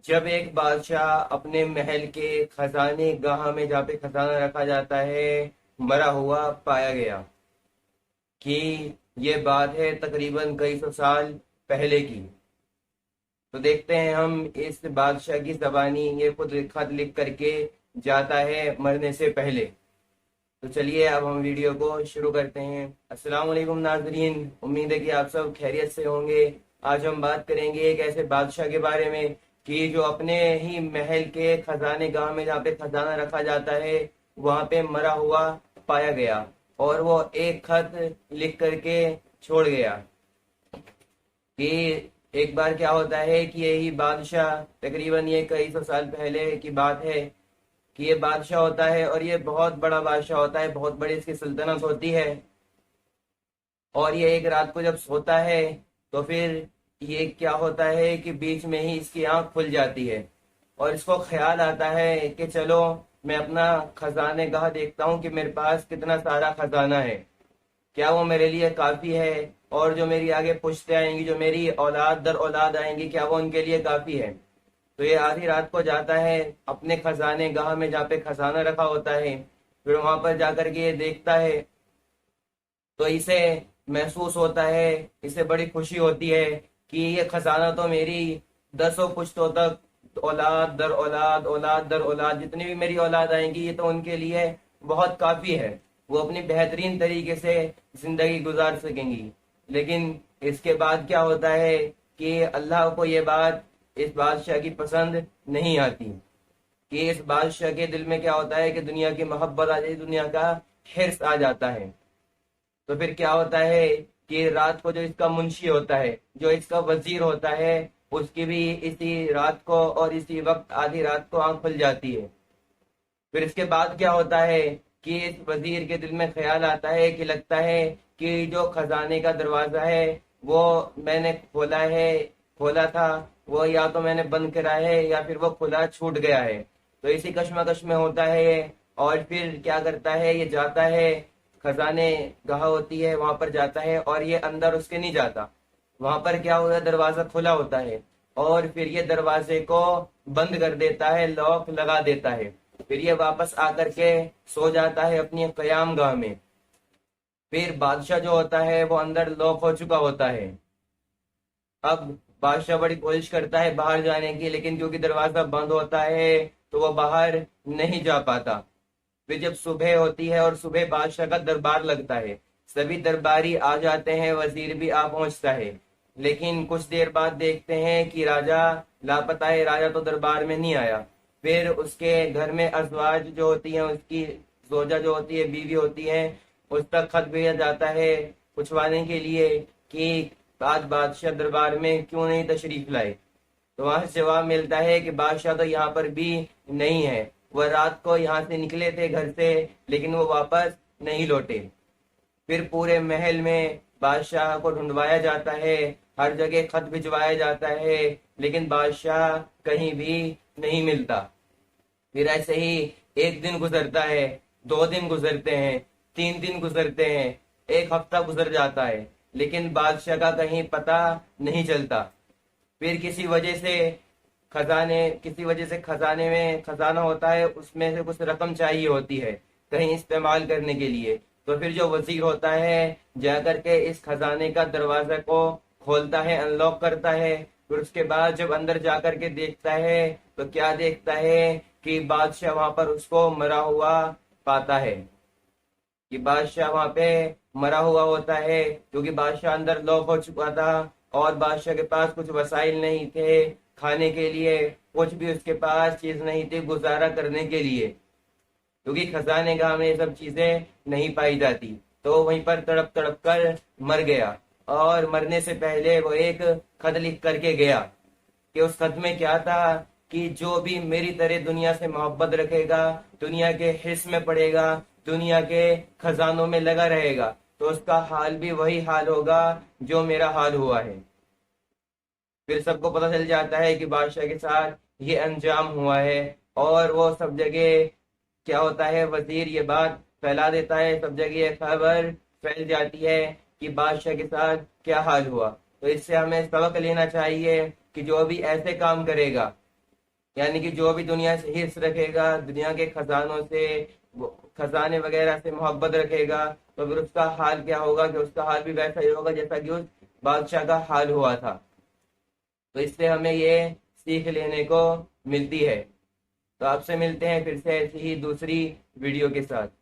جب ایک بادشاہ اپنے محل کے خزانے گاہ میں جہاں پہ خزانہ رکھا جاتا ہے مرا ہوا پایا گیا کہ یہ بات ہے تقریباً کئی سو سال پہلے کی۔ تو دیکھتے ہیں ہم اس بادشاہ کی زبانی یہ خود خط لکھ کر کے جاتا ہے مرنے سے پہلے۔ تو چلیے اب ہم ویڈیو کو شروع کرتے ہیں۔ السلام علیکم ناظرین، امید ہے کہ آپ سب خیریت سے ہوں گے۔ آج ہم بات کریں گے ایک ایسے بادشاہ کے بارے میں کہ جو اپنے ہی محل کے خزانے گاہ میں جہاں پہ خزانہ رکھا جاتا ہے وہاں پہ مرا ہوا پایا گیا، اور وہ ایک خط لکھ کر کے چھوڑ گیا کہ ایک بار کیا ہوتا ہے کہ یہی بادشاہ تقریباً یہ کئی سو سال پہلے کی بات ہے کہ یہ بادشاہ ہوتا ہے، اور یہ بہت بڑا بادشاہ ہوتا ہے، بہت بڑی اس کی سلطنت ہوتی ہے۔ اور یہ ایک رات کو جب سوتا ہے تو پھر یہ کیا ہوتا ہے کہ بیچ میں ہی اس کی آنکھ کھل جاتی ہے، اور اس کو خیال آتا ہے کہ چلو میں اپنا خزانے گاہ دیکھتا ہوں کہ میرے پاس کتنا سارا خزانہ ہے، کیا وہ میرے لیے کافی ہے، اور جو میری آگے پشتے آئیں گی، جو میری اولاد در اولاد آئیں گی، کیا وہ ان کے لیے کافی ہے۔ تو یہ آدھی رات کو جاتا ہے اپنے خزانے گاہ میں جہاں پہ خزانہ رکھا ہوتا ہے، پھر وہاں پر جا کر کے یہ دیکھتا ہے تو اسے محسوس ہوتا ہے، اسے بڑی خوشی ہوتی ہے کہ یہ خزانہ تو میری دسوں پشتوں تک اولاد در اولاد اولاد در اولاد جتنی بھی میری اولاد آئیں گی یہ تو ان کے لیے بہت کافی ہے، وہ اپنی بہترین طریقے سے زندگی گزار سکیں گی۔ لیکن اس کے بعد کیا ہوتا ہے کہ اللہ کو یہ بات اس بادشاہ کی پسند نہیں آتی، کہ اس بادشاہ کے دل میں کیا ہوتا ہے کہ دنیا کی محبت آ جاتی، دنیا کا حرص آ جاتا ہے۔ تو پھر کیا ہوتا ہے کہ رات کو جو اس کا منشی ہوتا ہے، جو اس کا وزیر ہوتا ہے، اس کی بھی اسی رات کو اور اسی وقت آدھی رات کو آنکھ کھل جاتی ہے۔ پھر اس کے بعد کیا ہوتا ہے کہ اس وزیر کے دل میں خیال آتا ہے کہ لگتا ہے کہ جو خزانے کا دروازہ ہے وہ میں نے کھولا تھا، وہ یا تو میں نے بند کرا ہے یا پھر وہ کھلا چھوٹ گیا ہے۔ تو اسی کشمکش میں ہوتا ہے یہ، اور پھر کیا کرتا ہے، یہ جاتا ہے خزانے گاہ ہوتی ہے وہاں پر جاتا ہے، اور یہ اندر اس کے نہیں جاتا، وہاں پر کیا ہوتا ہے دروازہ کھلا ہوتا ہے، اور پھر یہ دروازے کو بند کر دیتا ہے، لاک لگا دیتا ہے، پھر یہ واپس آ کر کے سو جاتا ہے اپنی قیام گاہ میں۔ پھر بادشاہ جو ہوتا ہے وہ اندر لاک ہو چکا ہوتا ہے۔ اب بادشاہ بڑی کوشش کرتا ہے باہر جانے کی، لیکن کیونکہ دروازہ بند ہوتا ہے تو وہ باہر نہیں جا پاتا۔ پھر جب صبح ہوتی ہے اور صبح بادشاہ کا دربار لگتا ہے، سبھی درباری آ جاتے ہیں، وزیر بھی آ پہنچتا ہے، لیکن کچھ دیر بعد دیکھتے ہیں کہ راجہ لاپتہ ہے، راجہ تو دربار میں نہیں آیا۔ پھر اس کے گھر میں ازواج جو ہوتی ہیں، اس کی زوجہ جو ہوتی ہے، بیوی ہوتی ہیں، اس تک خط بھیجا جاتا ہے پوچھوانے کے لیے کہ آج بادشاہ دربار میں کیوں نہیں تشریف لائے۔ تو وہاں سے جواب ملتا ہے کہ بادشاہ تو یہاں پر بھی نہیں ہے، وہ رات کو یہاں سے نکلے تھے گھر سے لیکن وہ واپس نہیں لوٹے۔ پھر پورے محل میں بادشاہ کو ڈھونڈوایا جاتا ہے، ہر جگہ خط بھجوایا جاتا ہے، لیکن بادشاہ کہیں بھی نہیں ملتا۔ پھر ایسے ہی ایک دن گزرتا ہے، 2 دن گزرتے ہیں، 3 دن گزرتے ہیں، ایک ہفتہ گزر جاتا ہے، لیکن بادشاہ کا کہیں پتہ نہیں چلتا۔ پھر کسی وجہ سے خزانے میں خزانہ ہوتا ہے، اس میں سے کچھ رقم چاہیے ہوتی ہے کہیں استعمال کرنے کے لیے۔ تو پھر جو وزیر ہوتا ہے جا کر کے اس خزانے کا دروازہ کو کھولتا ہے، ان لاک کرتا ہے۔ پھر اس کے بعد جب اندر جا کر کے دیکھتا ہے تو کیا دیکھتا ہے کہ بادشاہ وہاں پر اس کو مرا ہوا پاتا ہے، کہ بادشاہ وہاں پہ مرا ہوا ہوتا ہے، کیونکہ بادشاہ اندر لاک ہو چکا تھا، اور بادشاہ کے پاس کچھ وسائل نہیں تھے کھانے کے لیے، کچھ بھی اس کے پاس چیز نہیں تھی گزارا کرنے کے لیے، کیونکہ خزانے گاہ میں یہ سب چیزیں نہیں پائی جاتی۔ تو وہیں پر تڑپ تڑپ کر مر گیا، اور مرنے سے پہلے وہ ایک خط لکھ کر کے گیا کہ اس خط میں کیا تھا کہ جو بھی میری طرح دنیا سے محبت رکھے گا، دنیا کے حص میں پڑے گا، دنیا کے خزانوں میں لگا رہے گا، تو اس کا حال بھی وہی حال ہوگا جو میرا حال ہوا ہے۔ پھر سب کو پتہ چل جاتا ہے کہ بادشاہ کے ساتھ یہ انجام ہوا ہے، اور وہ سب جگہ کیا ہوتا ہے، وزیر یہ بات پھیلا دیتا ہے، سب جگہ یہ خبر پھیل جاتی ہے کہ بادشاہ کے ساتھ کیا حال ہوا۔ تو اس سے ہمیں سبق لینا چاہیے کہ جو بھی ایسے کام کرے گا یعنی کہ جو بھی دنیا سے حرص رکھے گا، دنیا کے خزانوں سے، خزانے وغیرہ سے محبت رکھے گا، تو پھر اس کا حال کیا ہوگا کہ اس کا حال بھی ویسا ہی ہوگا جیسا کہ اس بادشاہ کا حال ہوا تھا۔ تو اس سے ہمیں یہ سیکھ لینے کو ملتی ہے۔ تو آپ سے ملتے ہیں پھر سے ایسی ہی دوسری ویڈیو کے ساتھ۔